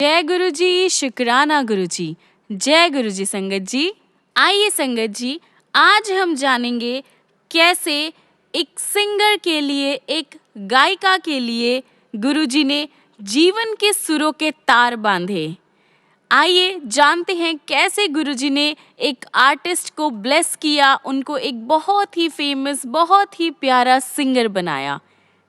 जय गुरु जी, शुक्राना गुरु जी। जय गुरु जी संगत जी। आइए संगत जी, आज हम जानेंगे कैसे एक सिंगर के लिए, एक गायिका के लिए गुरु जी ने जीवन के सुरों के तार बांधे। आइए जानते हैं कैसे गुरुजी ने एक आर्टिस्ट को ब्लेस किया, उनको एक बहुत ही फेमस, बहुत ही प्यारा सिंगर बनाया।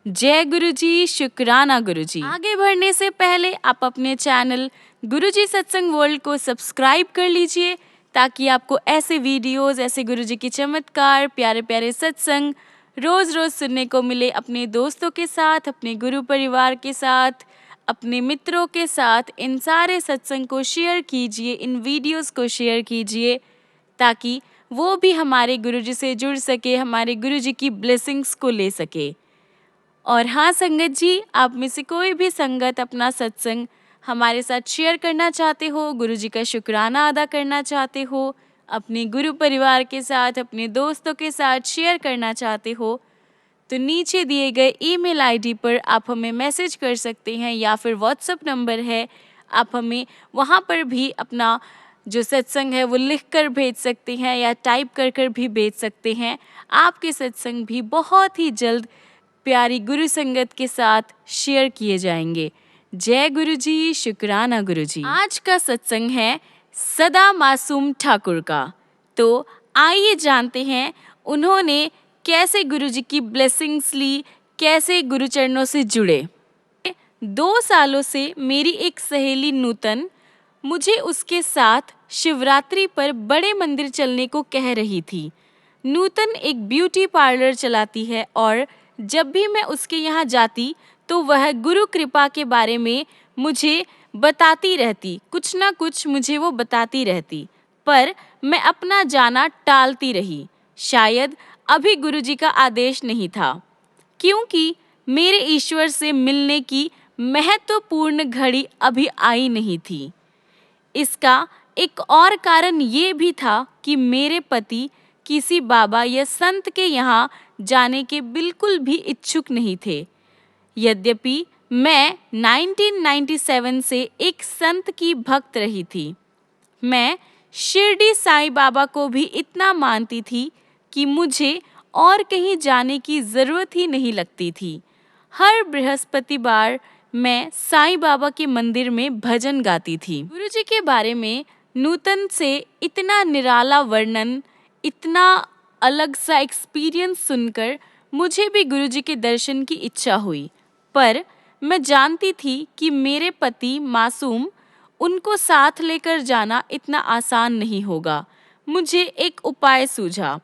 जय गुरुजी, शुक्राना गुरुजी। आगे बढ़ने से पहले आप अपने चैनल गुरुजी सत्संग वर्ल्ड को सब्सक्राइब कर लीजिए ताकि आपको ऐसे वीडियोस, ऐसे गुरुजी के चमत्कार, प्यारे प्यारे सत्संग रोज रोज सुनने को मिले। अपने दोस्तों के साथ, अपने गुरु परिवार के साथ, अपने मित्रों के साथ इन सारे सत्संग को शेयर कीजिए, इन वीडियोस को शेयर कीजिए ताकि वो भी हमारे गुरुजी से जुड़ सके, हमारे गुरुजी की ब्लेसिंग्स को ले सके। और हाँ संगत जी, आप में से कोई भी संगत अपना सत्संग हमारे साथ शेयर करना चाहते हो, गुरुजी का शुक्राना अदा करना चाहते हो, अपने गुरु परिवार के साथ, अपने दोस्तों के साथ शेयर करना चाहते हो, तो नीचे दिए गए ईमेल आईडी पर आप हमें मैसेज कर सकते हैं या फिर व्हाट्सएप नंबर है, आप हमें वहाँ पर भी अपना जो सत्संग है वो लिख कर भेज सकते हैं या टाइप कर कर भी भेज सकते हैं। आपके सत्संग भी बहुत ही जल्द प्यारी गुरु संगत के साथ शेयर किए जाएंगे। जय गुरु जी, शुक्राना गुरु जी। आज का सत्संग है सदा मासूम ठाकुर का। तो आइए जानते हैं उन्होंने कैसे गुरुजी की ब्लेसिंग्स ली, कैसे गुरु चरणों से जुड़े। 2 सालों से मेरी एक सहेली नूतन मुझे उसके साथ शिवरात्रि पर बड़े मंदिर चलने को कह रही थी। नूतन एक ब्यूटी पार्लर चलाती है और जब भी मैं उसके यहाँ जाती तो वह गुरु कृपा के बारे में मुझे बताती रहती, कुछ ना कुछ मुझे वो बताती रहती, पर मैं अपना जाना टालती रही। शायद अभी गुरुजी का आदेश नहीं था, क्योंकि मेरे ईश्वर से मिलने की महत्वपूर्ण घड़ी अभी आई नहीं थी। इसका एक और कारण ये भी था कि मेरे पति किसी बाबा या संत के यहाँ जाने के बिल्कुल भी इच्छुक नहीं थे। यद्यपि मैं 1997 से एक संत की भक्त रही थी। मैं शिरडी साईं बाबा को भी इतना मानती थी कि मुझे और कहीं जाने की ज़रूरत ही नहीं लगती थी। हर बृहस्पतिवार मैं साईं बाबा के मंदिर में भजन गाती थी। गुरुजी के बारे में नूतन से इतना निराला वर्णन, इतना अलग सा एक्सपीरियंस सुनकर मुझे भी गुरुजी के दर्शन की इच्छा हुई, पर मैं जानती थी कि मेरे पति मासूम, उनको साथ लेकर जाना इतना आसान नहीं होगा। मुझे एक उपाय सूझा।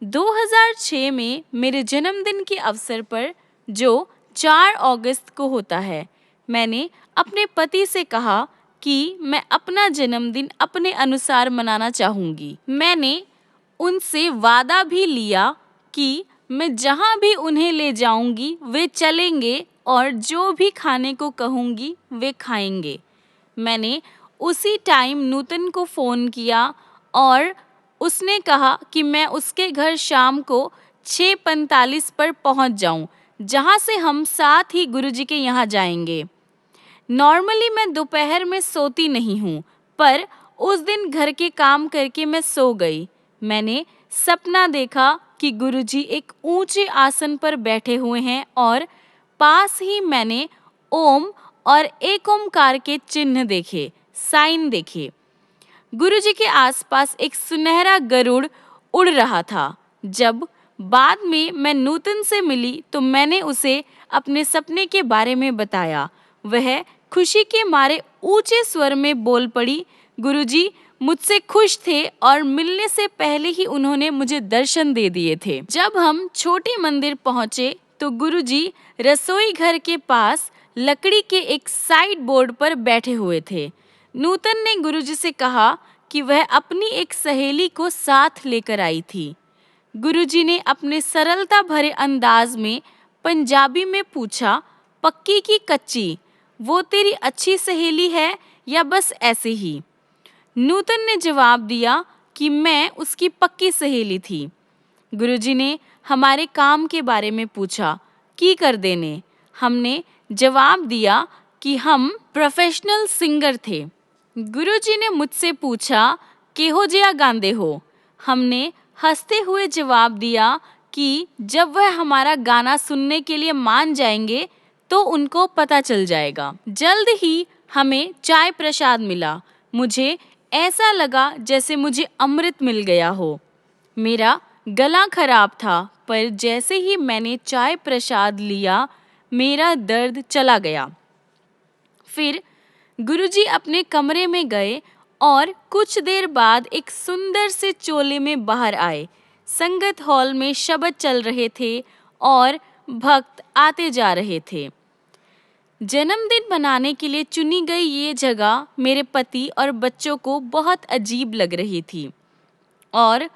2006 में मेरे जन्मदिन के अवसर पर, जो 4 अगस्त को होता है, मैंने अपने पति से कहा कि मैं अपना जन्मदिन अपने अनुसार मनाना चाहूँगी। मैंने उनसे वादा भी लिया कि मैं जहाँ भी उन्हें ले जाऊँगी वे चलेंगे और जो भी खाने को कहूँगी वे खाएंगे। मैंने उसी टाइम नूतन को फ़ोन किया और उसने कहा कि मैं उसके घर शाम को 6:45 पर पहुंच जाऊं, जहां से हम साथ ही गुरुजी के यहाँ जाएंगे। नॉर्मली मैं दोपहर में सोती नहीं हूँ, पर उस दिन घर के काम करके मैं सो गई। मैंने सपना देखा कि गुरुजी एक ऊंचे आसन पर बैठे हुए हैं और पास ही मैंने ओम और एक ओमकार के चिन्ह देखे, साइन देखे। गुरुजी के आसपास एक सुनहरा गरुड़ उड़ रहा था। जब बाद में मैं नूतन से मिली तो मैंने उसे अपने सपने के बारे में बताया। वह खुशी के मारे ऊंचे स्वर में बोल पड़ी, गुरुजी मुझसे खुश थे और मिलने से पहले ही उन्होंने मुझे दर्शन दे दिए थे। जब हम छोटे मंदिर पहुंचे तो गुरुजी रसोई घर के पास लकड़ी के एक साइड बोर्ड पर बैठे हुए थे। नूतन ने गुरुजी से कहा कि वह अपनी एक सहेली को साथ लेकर आई थी। गुरुजी ने अपने सरलता भरे अंदाज में पंजाबी में पूछा, पक्की की कच्ची, वो तेरी अच्छी सहेली है या बस ऐसे ही? नूतन ने जवाब दिया कि मैं उसकी पक्की सहेली थी। गुरुजी ने हमारे काम के बारे में पूछा, की कर देने? हमने जवाब दिया कि हम प्रोफेशनल सिंगर थे। गुरुजी ने मुझसे पूछा केहो जिया गांदे हो। हमने हंसते हुए जवाब दिया कि जब वह हमारा गाना सुनने के लिए मान जाएंगे तो उनको पता चल जाएगा। जल्द ही हमें चाय प्रसाद मिला। मुझे ऐसा लगा जैसे मुझे अमृत मिल गया हो। मेरा गला खराब था, पर जैसे ही मैंने चाय प्रसाद लिया मेरा दर्द चला गया। फिर गुरुजी अपने कमरे में गए और कुछ देर बाद एक सुंदर से चोले में बाहर आए। संगत हॉल में शब्द चल रहे थे और भक्त आते जा रहे थे। जन्मदिन मनाने के लिए चुनी गई ये जगह मेरे पति और बच्चों को बहुत अजीब लग रही थी और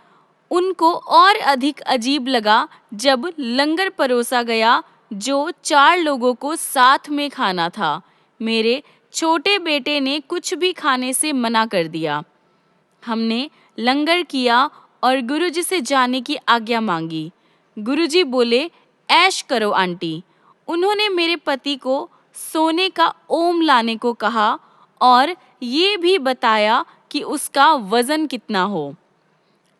उनको और अधिक अजीब लगा जब लंगर परोसा गया जो 4 लोगों को साथ में खाना था। मेरे छोटे बेटे ने कुछ भी खाने से मना कर दिया। हमने लंगर किया और गुरुजी से जाने की आज्ञा मांगी। गुरुजी बोले, ऐश करो आंटी। उन्होंने मेरे पति को सोने का ओम लाने को कहा और ये भी बताया कि उसका वजन कितना हो।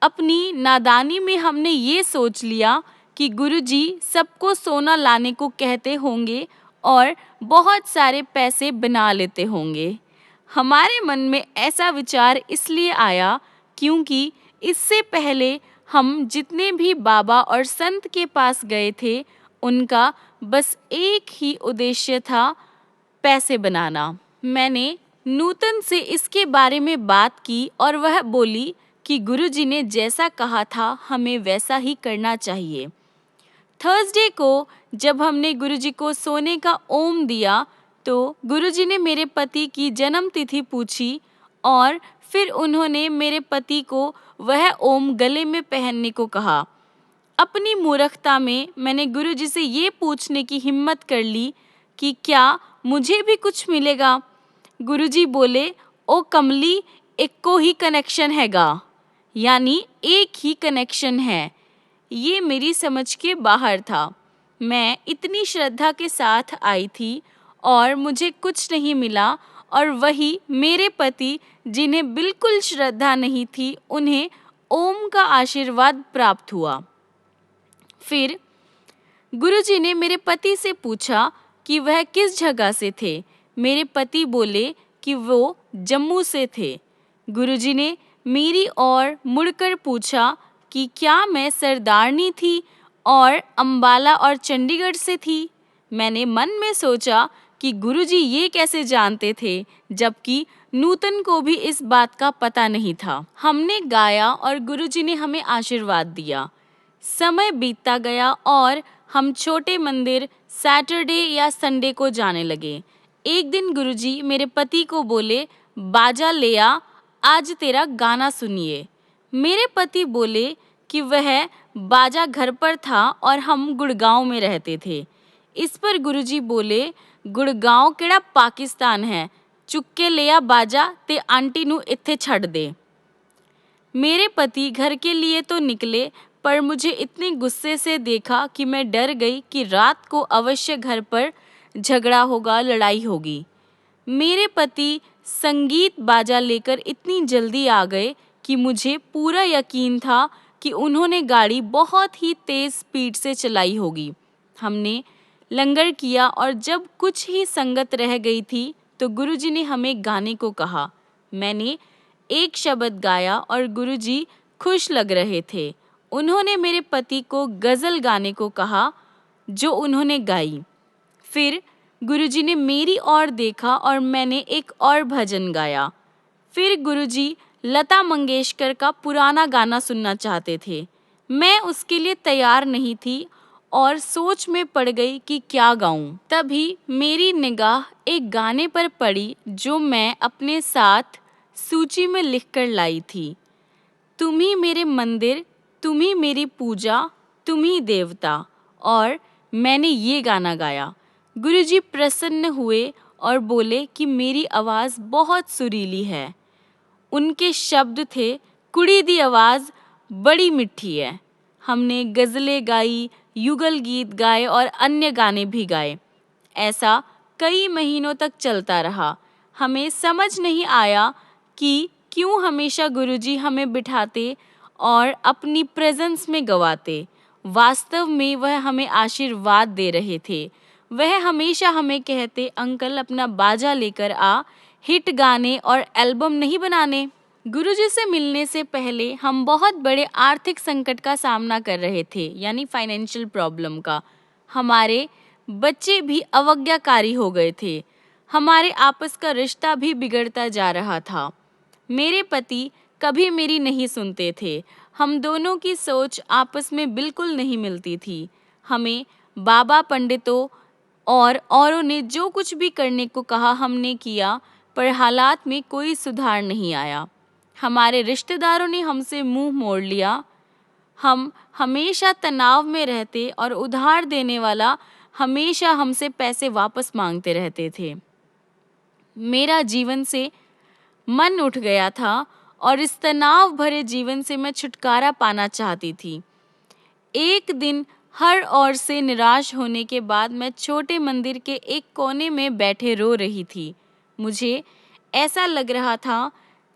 अपनी नादानी में हमने ये सोच लिया कि गुरुजी सबको सोना लाने को कहते होंगे और बहुत सारे पैसे बना लेते होंगे। हमारे मन में ऐसा विचार इसलिए आया क्योंकि इससे पहले हम जितने भी बाबा और संत के पास गए थे उनका बस एक ही उद्देश्य था, पैसे बनाना। मैंने नूतन से इसके बारे में बात की और वह बोली कि गुरुजी ने जैसा कहा था हमें वैसा ही करना चाहिए। थर्सडे को जब हमने गुरुजी को सोने का ओम दिया तो गुरुजी ने मेरे पति की जन्म तिथि पूछी और फिर उन्होंने मेरे पति को वह ओम गले में पहनने को कहा। अपनी मूर्खता में मैंने गुरुजी से ये पूछने की हिम्मत कर ली कि क्या मुझे भी कुछ मिलेगा। गुरुजी बोले, ओ कमली, एको ही कनेक्शन हैगा, यानी एक ही कनेक्शन है। ये मेरी समझ के बाहर था। मैं इतनी श्रद्धा के साथ आई थी और मुझे कुछ नहीं मिला और वही मेरे पति जिन्हें बिल्कुल श्रद्धा नहीं थी उन्हें ओम का आशीर्वाद प्राप्त हुआ। फिर गुरुजी ने मेरे पति से पूछा कि वह किस जगह से थे। मेरे पति बोले कि वो जम्मू से थे। गुरुजी ने मेरी ओर मुड़कर पूछा कि क्या मैं सरदारनी थी और अंबाला और चंडीगढ़ से थी। मैंने मन में सोचा कि गुरुजी ये कैसे जानते थे, जबकि नूतन को भी इस बात का पता नहीं था। हमने गाया और गुरुजी ने हमें आशीर्वाद दिया। समय बीतता गया और हम छोटे मंदिर सैटरडे या संडे को जाने लगे। एक दिन गुरुजी मेरे पति को बोले, बाजा ले आ, आज तेरा गाना सुनिए। मेरे पति बोले कि वह बाजा घर पर था और हम गुड़गांव में रहते थे। इस पर गुरुजी बोले, गुड़गांव केड़ा पाकिस्तान है, चुक के ले आ बाजा ते आंटी नू इत्थे छड़ दे। मेरे पति घर के लिए तो निकले पर मुझे इतने गुस्से से देखा कि मैं डर गई कि रात को अवश्य घर पर झगड़ा होगा, लड़ाई होगी। मेरे पति संगीत बाजा लेकर इतनी जल्दी आ गए कि मुझे पूरा यकीन था कि उन्होंने गाड़ी बहुत ही तेज स्पीड से चलाई होगी। हमने लंगर किया और जब कुछ ही संगत रह गई थी तो गुरुजी ने हमें गाने को कहा। मैंने एक शब्द गाया और गुरुजी खुश लग रहे थे। उन्होंने मेरे पति को गज़ल गाने को कहा जो उन्होंने गाई। फिर गुरुजी ने मेरी ओर देखा और मैंने एक और भजन गाया। फिर गुरुजी लता मंगेशकर का पुराना गाना सुनना चाहते थे। मैं उसके लिए तैयार नहीं थी और सोच में पड़ गई कि क्या गाऊं। तभी मेरी निगाह एक गाने पर पड़ी जो मैं अपने साथ सूची में लिखकर लाई थी। तुम ही मेरे मंदिर, तुम ही मेरी पूजा, तुम ही देवता। और मैंने ये गाना गाया। गुरुजी प्रसन्न हुए और बोले कि मेरी आवाज़ बहुत सुरीली है। उनके शब्द थे, कुड़ी दी आवाज़ बड़ी मिठी है। हमने गज़लें गाई, युगल गीत गाए और अन्य गाने भी गाए। ऐसा कई महीनों तक चलता रहा। हमें समझ नहीं आया कि क्यों हमेशा गुरुजी हमें बिठाते और अपनी प्रेजेंस में गवाते। वास्तव में वह हमें आशीर्वाद दे रहे थे। वह हमेशा हमें कहते, अंकल अपना बाजा लेकर आ, हिट गाने और एल्बम नहीं बनाने। गुरुजी से मिलने से पहले हम बहुत बड़े आर्थिक संकट का सामना कर रहे थे, यानी फाइनेंशियल प्रॉब्लम का। हमारे बच्चे भी अवज्ञाकारी हो गए थे। हमारे आपस का रिश्ता भी बिगड़ता जा रहा था। मेरे पति कभी मेरी नहीं सुनते थे। हम दोनों की सोच आपस में बिल्कुल नहीं मिलती थी। हमें बाबा पंडितों और औरों ने जो कुछ भी करने को कहा हमने किया, पर हालात में कोई सुधार नहीं आया। हमारे रिश्तेदारों ने हमसे मुंह मोड़ लिया। हम हमेशा तनाव में रहते और उधार देने वाला हमेशा हमसे पैसे वापस मांगते रहते थे। मेरा जीवन से मन उठ गया था और इस तनाव भरे जीवन से मैं छुटकारा पाना चाहती थी। एक दिन हर ओर से निराश होने के बाद मैं छोटे मंदिर के एक कोने में बैठे रो रही थी। मुझे ऐसा लग रहा था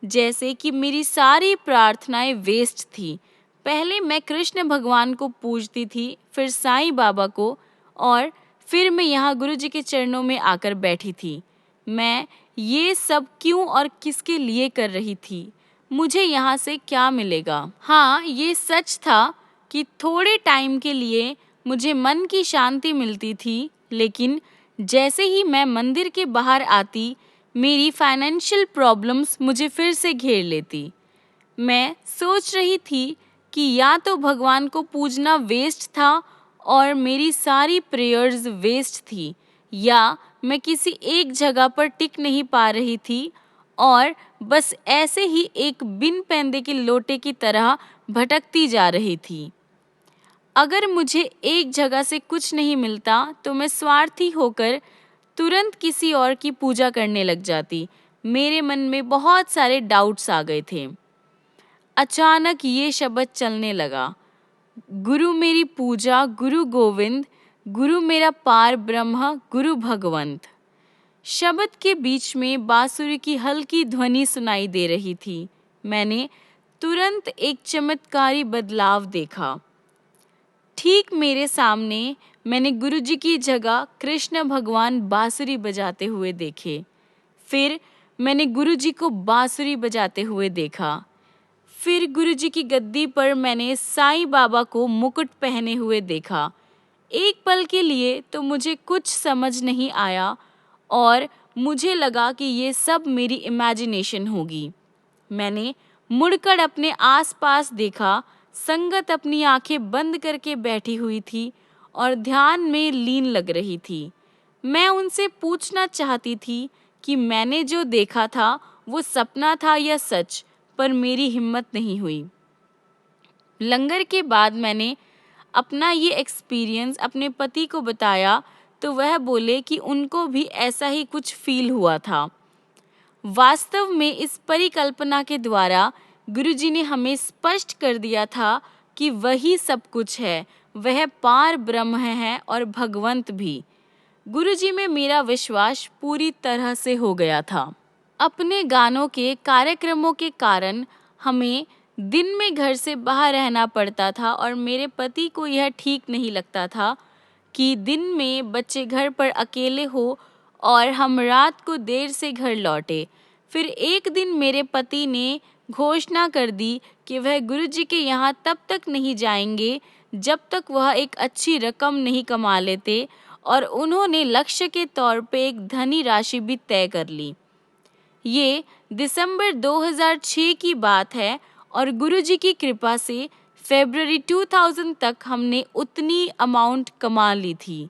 जैसे कि मेरी सारी प्रार्थनाएं वेस्ट थी। पहले मैं कृष्ण भगवान को पूजती थी, फिर साईं बाबा को, और फिर मैं यहाँ गुरु जी के चरणों में आकर बैठी थी। मैं ये सब क्यों और किसके लिए कर रही थी? मुझे यहाँ से क्या मिलेगा? हाँ, ये सच था कि थोड़े टाइम के लिए मुझे मन की शांति मिलती थी, लेकिन जैसे ही मैं मंदिर के बाहर आती, मेरी फाइनेंशियल प्रॉब्लम्स मुझे फिर से घेर लेती। मैं सोच रही थी कि या तो भगवान को पूजना वेस्ट था और मेरी सारी प्रेयर्स वेस्ट थी, या मैं किसी एक जगह पर टिक नहीं पा रही थी और बस ऐसे ही एक बिन पैंदे के लोटे की तरह भटकती जा रही थी। अगर मुझे एक जगह से कुछ नहीं मिलता तो मैं स्वार्थी होकर तुरंत किसी और की पूजा करने लग जाती। मेरे मन में बहुत सारे डाउट्स आ गए थे। अचानक ये शब्द चलने लगा, गुरु मेरी पूजा, गुरु गोविंद, गुरु मेरा पार ब्रह्म, गुरु भगवंत। शब्द के बीच में बांसुरी की हल्की ध्वनि सुनाई दे रही थी। मैंने तुरंत एक चमत्कारी बदलाव देखा। ठीक मेरे सामने मैंने गुरुजी की जगह कृष्ण भगवान बांसुरी बजाते हुए देखे। फिर मैंने गुरुजी को बांसुरी बजाते हुए देखा। फिर गुरुजी की गद्दी पर मैंने साईं बाबा को मुकुट पहने हुए देखा। एक पल के लिए तो मुझे कुछ समझ नहीं आया और मुझे लगा कि ये सब मेरी इमेजिनेशन होगी। मैंने मुड़कर अपने आसपास देखा। संगत अपनी आंखें बंद करके बैठी हुई थी और ध्यान में लीन लग रही थी। मैं उनसे पूछना चाहती थी कि मैंने जो देखा था वो सपना था या सच, पर मेरी हिम्मत नहीं हुई। लंगर के बाद मैंने अपना ये एक्सपीरियंस अपने पति को बताया तो वह बोले कि उनको भी ऐसा ही कुछ फील हुआ था। वास्तव में इस परिकल्पना के द्वारा गुरुजी ने हमें स्पष्ट कर दिया था कि वही सब कुछ है, वह पार ब्रह्म है और भगवंत भी। गुरुजी में मेरा विश्वास पूरी तरह से हो गया था। अपने गानों के कार्यक्रमों के कारण हमें दिन में घर से बाहर रहना पड़ता था और मेरे पति को यह ठीक नहीं लगता था कि दिन में बच्चे घर पर अकेले हो और हम रात को देर से घर लौटे। फिर एक दिन मेरे पति ने घोषणा कर दी कि वह गुरुजी के यहाँ तब तक नहीं जाएंगे जब तक वह एक अच्छी रकम नहीं कमा लेते, और उन्होंने लक्ष्य के तौर पे एक धनी राशि भी तय कर ली। ये दिसंबर 2006 की बात है और गुरुजी की कृपा से फरवरी 2000 तक हमने उतनी अमाउंट कमा ली थी।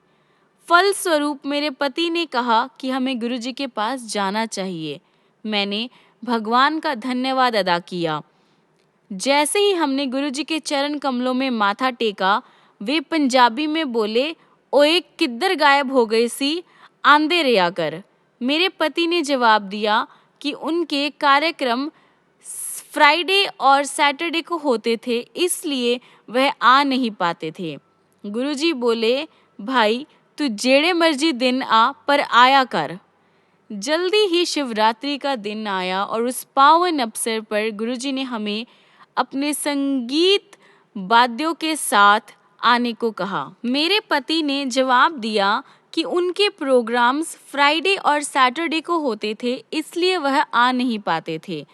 फलस्वरूप मेरे पति ने कहा कि हमें गुरुजी के पास जाना चाहिए। मैंने भगवान का धन्यवाद अदा किया। जैसे ही हमने गुरुजी के चरण कमलों में माथा टेका, वे पंजाबी में बोले, ओए किधर गायब हो गई सी, आंदे रहा कर। मेरे पति ने जवाब दिया कि उनके कार्यक्रम फ्राइडे और सैटरडे को होते थे, इसलिए वह आ नहीं पाते थे। गुरुजी बोले, भाई तू जेड़े मर्जी दिन आ पर आया कर। जल्दी ही शिवरात्रि का दिन आया और उस पावन अवसर पर गुरुजी ने हमें अपने संगीत वाद्यों के साथ आने को कहा। मेरे पति ने जवाब दिया कि उनके प्रोग्राम्स फ्राइडे और सैटरडे को होते थे, इसलिए वह आ नहीं पाते थे।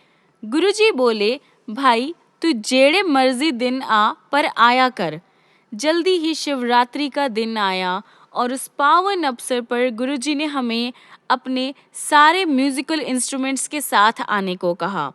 गुरुजी बोले, भाई तू जेड़े मर्जी दिन आ पर आया कर। जल्दी ही शिवरात्रि का दिन आया और उस पावन अवसर पर गुरुजी ने हमें अपने सारे म्यूजिकल इंस्ट्रूमेंट्स के साथ आने को कहा।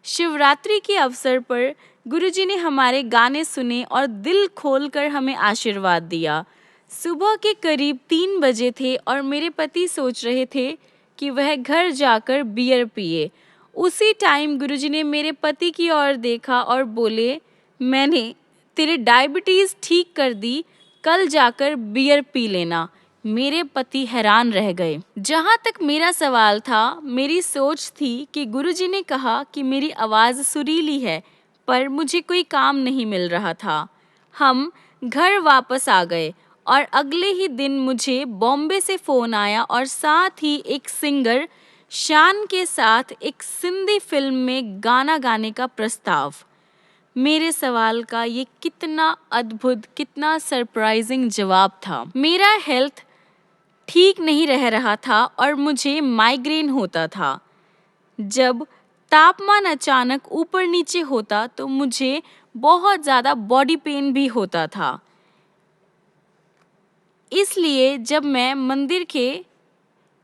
शिवरात्रि के अवसर पर गुरुजी ने हमारे गाने सुने और दिल खोलकर हमें आशीर्वाद दिया। सुबह के करीब 3 बजे थे और मेरे पति सोच रहे थे कि वह घर जाकर बियर पिए। उसी टाइम गुरुजी ने मेरे पति की ओर देखा और बोले, मैंने तेरे डायबिटीज़ ठीक कर दी, कल जाकर बियर पी लेना। मेरे पति हैरान रह गए। जहाँ तक मेरा सवाल था, मेरी सोच थी कि गुरुजी ने कहा कि मेरी आवाज़ सुरीली है, पर मुझे कोई काम नहीं मिल रहा था। हम घर वापस आ गए और अगले ही दिन मुझे बॉम्बे से फ़ोन आया और साथ ही एक सिंगर शान के साथ एक सिंधी फिल्म में गाना गाने का प्रस्ताव। मेरे सवाल का ये कितना अद्भुत, कितना सरप्राइजिंग जवाब था। मेरा हेल्थ ठीक नहीं रह रहा था और मुझे माइग्रेन होता था। जब तापमान अचानक ऊपर नीचे होता तो मुझे बहुत ज़्यादा बॉडी पेन भी होता था। इसलिए जब मैं मंदिर के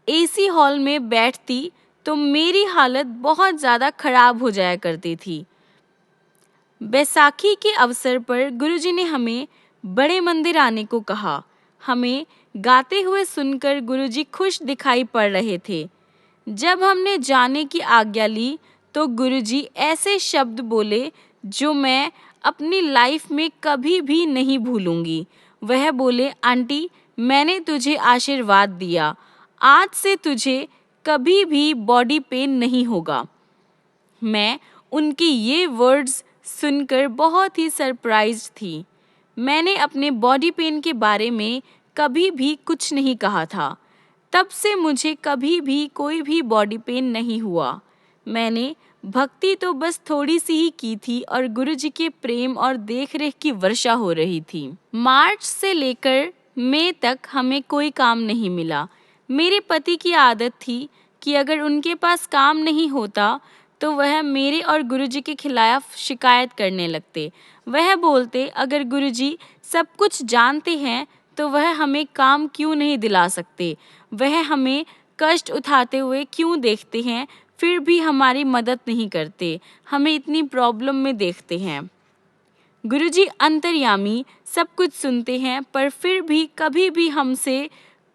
एसी हॉल में बैठती तो मेरी हालत बहुत ज़्यादा खराब हो जाया करती थी। बैसाखी के अवसर पर गुरुजी ने हमें बड़े मंदिर आने को कहा। हमें गाते हुए सुनकर गुरुजी खुश दिखाई पड़ रहे थे। जब हमने जाने की आज्ञा ली तो गुरुजी ऐसे शब्द बोले जो मैं अपनी लाइफ में कभी भी नहीं भूलूंगी। वह बोले, आंटी मैंने तुझे आशीर्वाद दिया, आज से तुझे कभी भी बॉडी पेन नहीं होगा। मैं उनकी ये वर्ड्स सुनकर बहुत ही सरप्राइज्ड थी। मैंने अपने बॉडी पेन के बारे में कभी भी कुछ नहीं कहा था। तब से मुझे कभी भी कोई भी बॉडी पेन नहीं हुआ। मैंने भक्ति तो बस थोड़ी सी ही की थी और गुरुजी के प्रेम और देखरेख की वर्षा हो रही थी। मार्च से लेकर मई तक हमें कोई काम नहीं मिला। मेरे पति की आदत थी कि अगर उनके पास काम नहीं होता तो वह मेरे और गुरुजी के खिलाफ शिकायत करने लगते। वह बोलते, अगर गुरुजी सब कुछ जानते हैं तो वह हमें काम क्यों नहीं दिला सकते, वह हमें कष्ट उठाते हुए क्यों देखते हैं, फिर भी हमारी मदद नहीं करते, हमें इतनी प्रॉब्लम में देखते हैं। गुरुजी अंतर्यामी सब कुछ सुनते हैं पर फिर भी कभी भी हमसे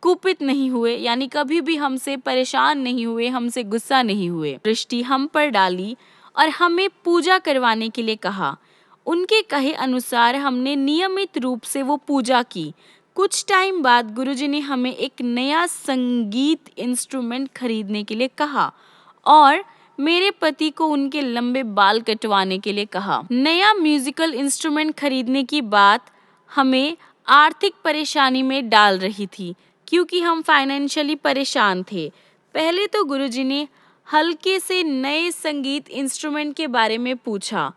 कुपित नहीं हुए, यानी कभी भी हमसे परेशान नहीं हुए, हमसे गुस्सा नहीं हुए। दृष्टि हम पर डाली और हमें पूजा करवाने के लिए कहा। उनके कहे अनुसार हमने नियमित रूप से वो पूजा की। कुछ टाइम बाद गुरुजी ने हमें एक नया संगीत इंस्ट्रूमेंट खरीदने के लिए कहा और मेरे पति को उनके लंबे बाल कटवाने के लिए कहा। नया म्यूजिकल इंस्ट्रूमेंट खरीदने की बात हमें आर्थिक परेशानी में डाल रही थी क्योंकि हम फाइनेंशियली परेशान थे। पहले तो गुरुजी ने हल्के से नए संगीत इंस्ट्रूमेंट के बारे में पूछा,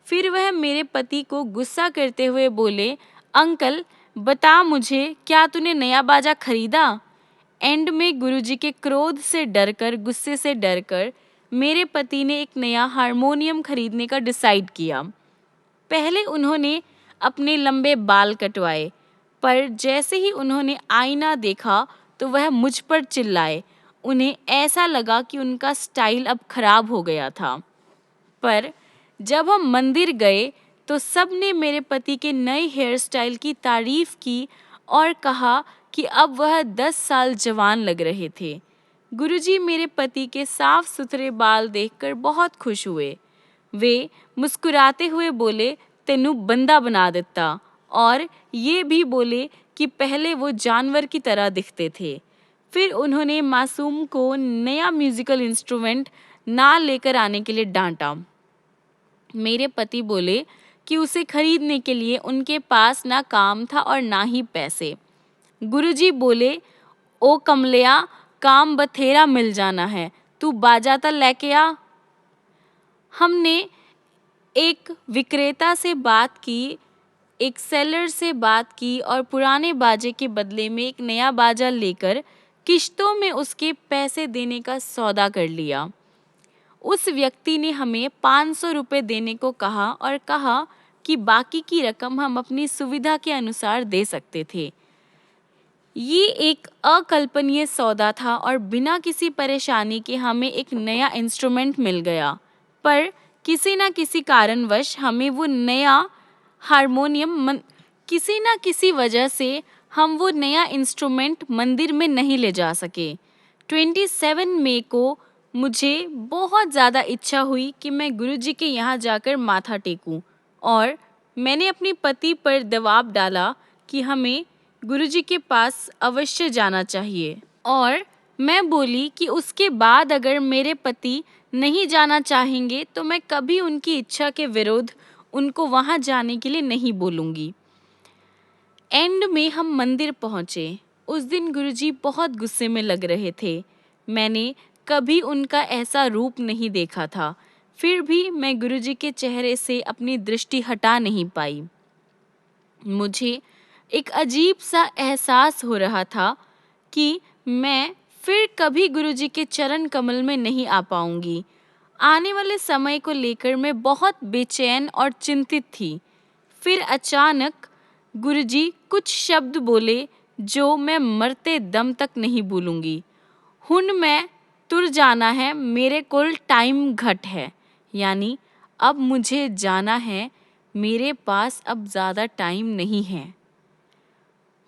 फिर वह मेरे पति को गुस्सा करते हुए बोले, अंकल बता मुझे, क्या तूने नया बाजा खरीदा? एंड में गुरुजी के क्रोध से डरकर, गुस्से से डरकर मेरे पति ने एक नया हारमोनियम खरीदने का डिसाइड किया। पहले उन्होंने अपने लंबे बाल कटवाए, पर जैसे ही उन्होंने आईना देखा तो वह मुझ पर चिल्लाए। उन्हें ऐसा लगा कि उनका स्टाइल अब खराब हो गया था। पर जब हम मंदिर गए तो सबने मेरे पति के नए हेयर स्टाइल की तारीफ की और कहा कि अब वह 10 साल जवान लग रहे थे। गुरुजी मेरे पति के साफ सुथरे बाल देखकर बहुत खुश हुए। वे मुस्कुराते हुए बोले, तेनू बंदा बना देता, और ये भी बोले कि पहले वो जानवर की तरह दिखते थे। फिर उन्होंने मासूम को नया म्यूजिकल इंस्ट्रूमेंट ना लेकर आने के लिए डांटा। मेरे पति बोले कि उसे खरीदने के लिए उनके पास ना काम था और ना ही पैसे। गुरुजी बोले, ओ कमलिया, काम बथेरा मिल जाना है, तू बाजा ता लेके आ। हमने एक विक्रेता से बात की, एक सेलर से बात की और पुराने बाजे के बदले में एक नया बाजा लेकर किश्तों में उसके पैसे देने का सौदा कर लिया। उस व्यक्ति ने हमें 500 रुपये देने को कहा और कहा कि बाकी की रकम हम अपनी सुविधा के अनुसार दे सकते थे। ये एक अकल्पनीय सौदा था और बिना किसी परेशानी के हमें एक नया इंस्ट्रूमेंट मिल गया। पर किसी न किसी कारणवश हमें वो नया किसी न किसी वजह से हम वो नया इंस्ट्रूमेंट मंदिर में नहीं ले जा सके। 27 मई को मुझे बहुत ज़्यादा इच्छा हुई कि मैं गुरुजी के यहाँ जाकर माथा टेकूं और मैंने अपने पति पर दबाव डाला कि हमें गुरुजी के पास अवश्य जाना चाहिए और मैं बोली कि उसके बाद अगर मेरे पति नहीं जाना चाहेंगे तो मैं कभी उनकी इच्छा के विरुद्ध उनको वहाँ जाने के लिए नहीं बोलूँगी। एंड में हम मंदिर पहुँचे। उस दिन गुरुजी बहुत गुस्से में लग रहे थे। मैंने कभी उनका ऐसा रूप नहीं देखा था, फिर भी मैं गुरुजी के चेहरे से अपनी दृष्टि हटा नहीं पाई। मुझे एक अजीब सा एहसास हो रहा था कि मैं फिर कभी गुरुजी के चरण कमल में नहीं आ पाऊंगी। आने वाले समय को लेकर मैं बहुत बेचैन और चिंतित थी। फिर अचानक गुरुजी कुछ शब्द बोले जो मैं मरते दम तक नहीं भूलूंगी। हुन मैं तुर जाना है, मेरे कुल टाइम घट है, यानी अब मुझे जाना है, मेरे पास अब ज़्यादा टाइम नहीं है।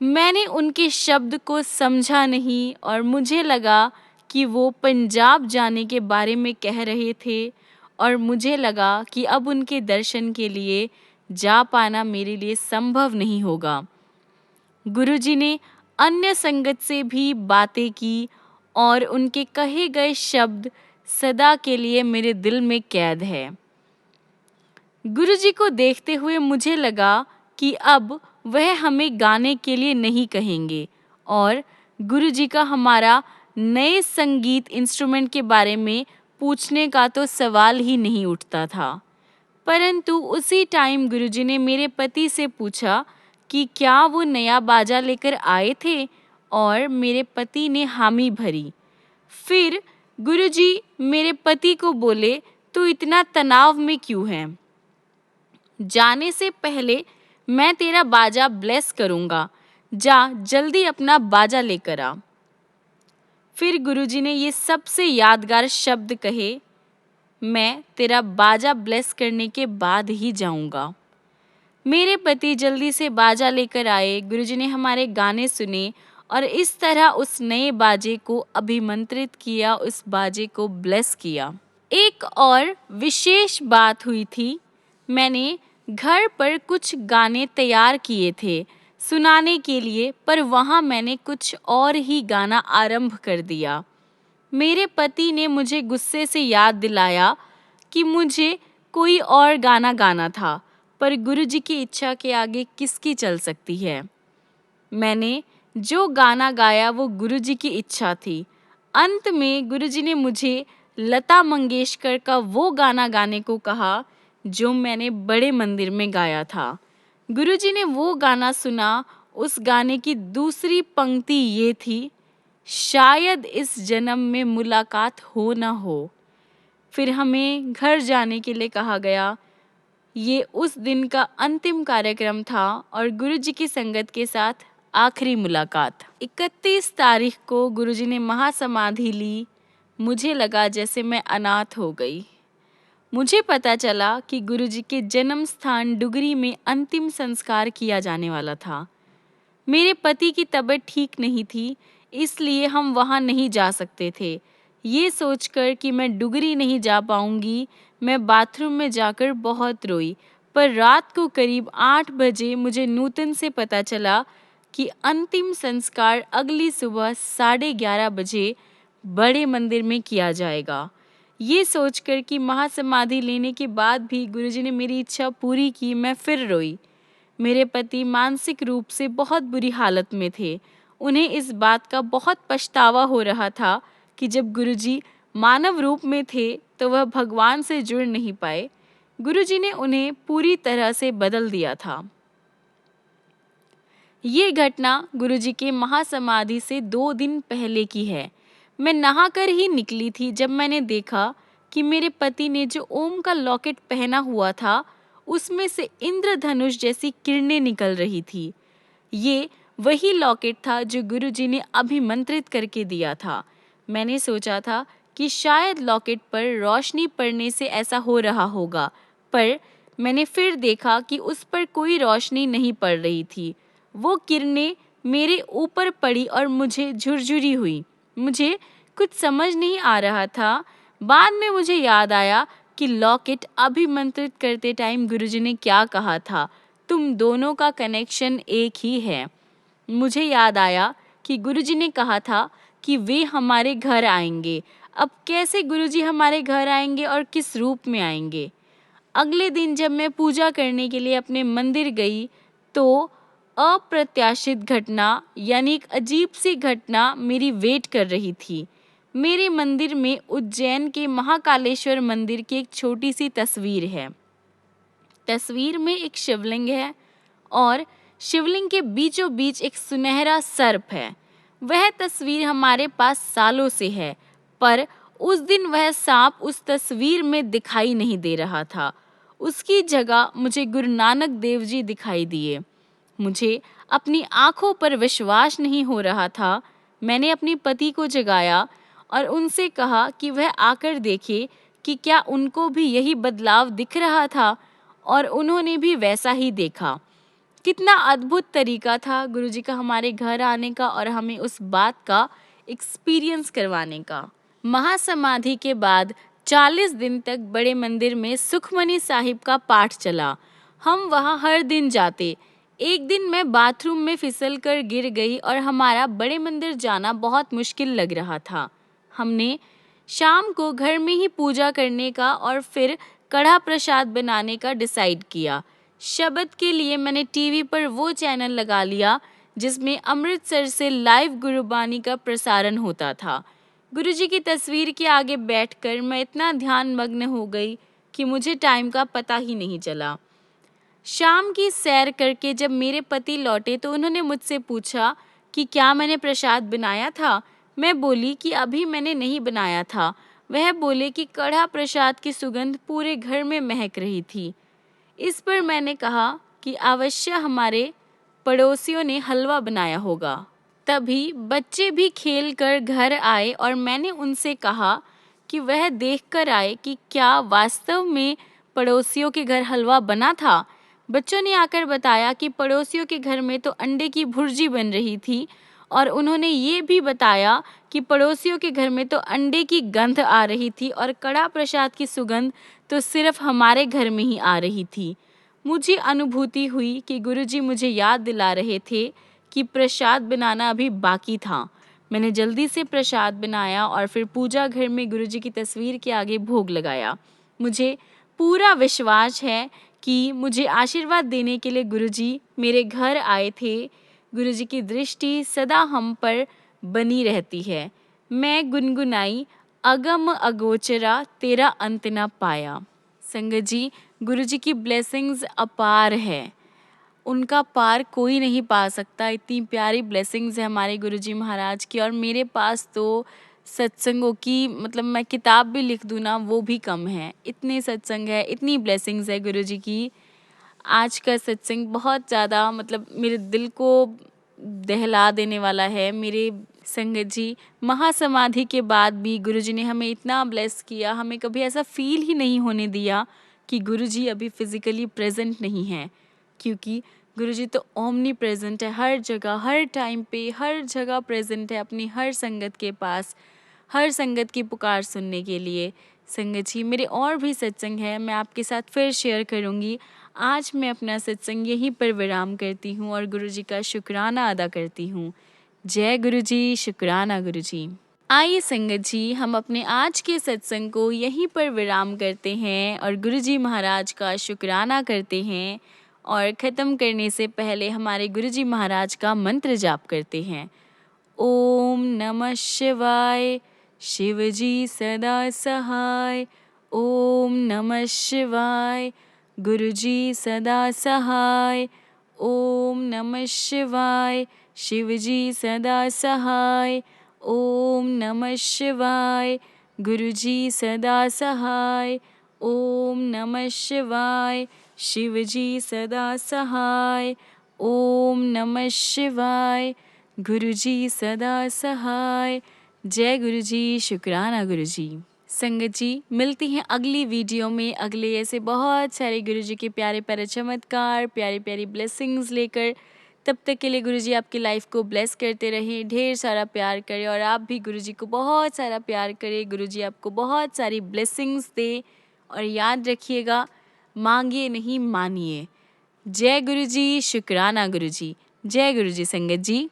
मैंने उनके शब्द को समझा नहीं और मुझे लगा कि वो पंजाब जाने के बारे में कह रहे थे और मुझे लगा कि अब उनके दर्शन के लिए जा पाना मेरे लिए संभव नहीं होगा। गुरुजी ने अन्य संगत से भी बातें की और उनके कहे गए शब्द सदा के लिए मेरे दिल में कैद है। गुरुजी को देखते हुए मुझे लगा कि अब वह हमें गाने के लिए नहीं कहेंगे और गुरुजी का हमारा नए संगीत इंस्ट्रूमेंट के बारे में पूछने का तो सवाल ही नहीं उठता था। परंतु उसी टाइम गुरुजी ने मेरे पति से पूछा कि क्या वो नया बाजा लेकर आए थे और मेरे पति ने हामी भरी। फिर गुरुजी मेरे पति को बोले, तू इतना तनाव में क्यों है? जाने से पहले मैं तेरा बाजा ब्लेस करूँगा, जा जल्दी अपना बाजा लेकर आ। फिर गुरुजी ने ये सबसे यादगार शब्द कहे, मैं तेरा बाजा ब्लेस करने के बाद ही जाऊँगा। मेरे पति जल्दी से बाजा लेकर आए। गुरुजी ने हमारे गाने सुने और इस तरह उस नए बाजे को अभिमंत्रित किया, उस बाजे को ब्लेस किया। एक और विशेष बात हुई थी, मैंने घर पर कुछ गाने तैयार किए थे सुनाने के लिए, पर वहाँ मैंने कुछ और ही गाना आरंभ कर दिया। मेरे पति ने मुझे गुस्से से याद दिलाया कि मुझे कोई और गाना गाना था, पर गुरुजी की इच्छा के आगे किसकी चल सकती है। मैंने जो गाना गाया वो गुरुजी की इच्छा थी। अंत में गुरुजी ने मुझे लता मंगेशकर का वो गाना गाने को कहा जो मैंने बड़े मंदिर में गाया था। गुरुजी ने वो गाना सुना। उस गाने की दूसरी पंक्ति ये थी, शायद इस जन्म में मुलाकात हो ना हो। फिर हमें घर जाने के लिए कहा गया। ये उस दिन का अंतिम कार्यक्रम था और गुरुजी की संगत के साथ आखिरी मुलाकात। 31 तारीख को गुरुजी ने महासमाधि ली। मुझे लगा जैसे मैं अनाथ हो गई। मुझे पता चला कि गुरुजी के जन्म स्थान डुगरी में अंतिम संस्कार किया जाने वाला था। मेरे पति की तबीयत ठीक नहीं थी, इसलिए हम वहाँ नहीं जा सकते थे। ये सोचकर कि मैं डुगरी नहीं जा पाऊंगी, मैं बाथरूम में जाकर बहुत रोई। पर रात को करीब 8 बजे मुझे नूतन से पता चला कि अंतिम संस्कार अगली सुबह 11:30 बजे बड़े मंदिर में किया जाएगा। ये सोचकर कि महासमाधि लेने के बाद भी गुरुजी ने मेरी इच्छा पूरी की, मैं फिर रोई। मेरे पति मानसिक रूप से बहुत बुरी हालत में थे उन्हें इस बात का बहुत पछतावा हो रहा था कि जब गुरुजी मानव रूप में थे तो वह भगवान से जुड़ नहीं पाए। गुरुजी ने उन्हें पूरी तरह से बदल दिया था। ये घटना गुरुजी के महासमाधि से 2 दिन पहले की है। मैं नहाकर ही निकली थी जब मैंने देखा कि मेरे पति ने जो ओम का लॉकेट पहना हुआ था उसमें से इंद्रधनुष जैसी किरणें निकल रही थी। ये वही लॉकेट था जो गुरुजी ने अभिमंत्रित करके दिया था। मैंने सोचा था कि शायद लॉकेट पर रोशनी पड़ने से ऐसा हो रहा होगा, पर मैंने फिर देखा कि उस पर कोई रोशनी नहीं पड़ रही थी। वो किरणें मेरे ऊपर पड़ी और मुझे झुरझुरी हुई। मुझे कुछ समझ नहीं आ रहा था। बाद में मुझे याद आया कि लॉकेट अभिमंत्रित करते टाइम गुरुजी ने क्या कहा था, तुम दोनों का कनेक्शन एक ही है। मुझे याद आया कि गुरुजी ने कहा था कि वे हमारे घर आएंगे। अब कैसे गुरुजी हमारे घर आएंगे और किस रूप में आएंगे? अगले दिन जब मैं पूजा करने के लिए अपने मंदिर गई तो अप्रत्याशित घटना यानी एक अजीब सी घटना मेरी वेट कर रही थी। मेरे मंदिर में उज्जैन के महाकालेश्वर मंदिर की एक छोटी सी तस्वीर है। तस्वीर में एक शिवलिंग है और शिवलिंग के बीचों बीच एक सुनहरा सर्प है। वह तस्वीर हमारे पास सालों से है, पर उस दिन वह सांप उस तस्वीर में दिखाई नहीं दे रहा था। उसकी जगह मुझे गुरु नानक देव जी दिखाई दिए। मुझे अपनी आंखों पर विश्वास नहीं हो रहा था। मैंने अपने पति को जगाया और उनसे कहा कि वह आकर देखे कि क्या उनको भी यही बदलाव दिख रहा था, और उन्होंने भी वैसा ही देखा। कितना अद्भुत तरीका था गुरुजी का हमारे घर आने का और हमें उस बात का एक्सपीरियंस करवाने का। महासमाधि के बाद 40 दिन तक बड़े मंदिर में सुखमनी साहिब का पाठ चला। हम वहाँ हर दिन जाते। एक दिन मैं बाथरूम में फिसल कर गिर गई और हमारा बड़े मंदिर जाना बहुत मुश्किल लग रहा था। हमने शाम को घर में ही पूजा करने का और फिर कढ़ा प्रसाद बनाने का डिसाइड किया। शबद के लिए मैंने टीवी पर वो चैनल लगा लिया जिसमें अमृतसर से लाइव गुरुबानी का प्रसारण होता था। गुरुजी की तस्वीर के आगे बैठकर मैं इतना ध्यान मग्न हो गई कि मुझे टाइम का पता ही नहीं चला। शाम की सैर करके जब मेरे पति लौटे तो उन्होंने मुझसे पूछा कि क्या मैंने प्रसाद बनाया था। मैं बोली कि अभी मैंने नहीं बनाया था। वह बोले कि कढ़ा प्रसाद की सुगंध पूरे घर में महक रही थी। इस पर मैंने कहा कि अवश्य हमारे पड़ोसियों ने हलवा बनाया होगा। तभी बच्चे भी खेल कर घर आए और मैंने उनसे कहा कि वह देख कर आए कि क्या वास्तव में पड़ोसियों के घर हलवा बना था। बच्चों ने आकर बताया कि पड़ोसियों के घर में तो अंडे की भुर्जी बन रही थी, और उन्होंने ये भी बताया कि पड़ोसियों के घर में तो अंडे की गंध आ रही थी और कड़ा प्रसाद की सुगंध तो सिर्फ हमारे घर में ही आ रही थी। मुझे अनुभूति हुई कि गुरुजी मुझे याद दिला रहे थे कि प्रसाद बनाना अभी बाकी था। मैंने जल्दी से प्रसाद बनाया और फिर पूजा घर में गुरुजी की तस्वीर के आगे भोग लगाया। मुझे पूरा विश्वास है कि मुझे आशीर्वाद देने के लिए गुरुजी मेरे घर आए थे। गुरुजी की दृष्टि सदा हम पर बनी रहती है। मैं गुनगुनाई, अगम अगोचरा तेरा अंत न पाया। संगत जी, गुरुजी की ब्लेसिंग्स अपार है। उनका पार कोई नहीं पा सकता। इतनी प्यारी ब्लेसिंग्स है हमारे गुरुजी महाराज की, और मेरे पास तो सत्संगों की मतलब मैं किताब भी लिख दूँ ना वो भी कम है। इतने सत्संग है, इतनी ब्लेसिंग्स है गुरुजी की। आज का सत्संग बहुत ज़्यादा मतलब मेरे दिल को दहला देने वाला है। मेरे संगत जी, महासमाधि के बाद भी गुरुजी ने हमें इतना ब्लेस किया। हमें कभी ऐसा फील ही नहीं होने दिया कि गुरुजी अभी फिज़िकली प्रेजेंट नहीं है, क्योंकि गुरुजी तो ओमनी प्रेजेंट है। हर जगह, हर टाइम पे, हर जगह प्रेजेंट है अपनी हर संगत के पास, हर संगत की पुकार सुनने के लिए। संगत जी, मेरे और भी सत्संग है, मैं आपके साथ फिर शेयर करूँगी। आज मैं अपना सत्संग यहीं पर विराम करती हूँ और गुरुजी का शुक्राना अदा करती हूँ। जय गुरुजी, शुक्राना गुरुजी। आइए संगत जी, हम अपने आज के सत्संग को यहीं पर विराम करते हैं और गुरुजी महाराज का शुक्राना करते हैं, और ख़त्म करने से पहले हमारे गुरुजी महाराज का मंत्र जाप करते हैं। ओम नमः शिवाय। शिव जी सदा सहाय। ओम नमः शिवाय। गुरु जी सदा सहाय। ओम नमः शिवाय। शिव जी सदा सहाय। ओम नमः शिवाय। गुरु जी सदा सहाय। ओम नमः शिवाय। शिव जी सदा सहाय। ओम नमः शिवाय। गुरु जी सदा सहाय। जय गुरु जी, शुक्राना गुरु जी। संगत जी, मिलती हैं अगली वीडियो में अगले ऐसे बहुत सारे गुरु जी के प्यारे प्यारे चमत्कार, प्यारी प्यारी ब्लेसिंग्स लेकर। तब तक के लिए गुरु जी आपकी लाइफ को ब्लेस करते रहें, ढेर सारा प्यार करें और आप भी गुरु जी को बहुत सारा प्यार करें। गुरु जी आपको बहुत सारी ब्लेसिंग्स दें और याद रखिएगा, मांगिए नहीं मानिए। जय गुरु जी, शुक्राना गुरु जी। जय गुरु जी संगत जी।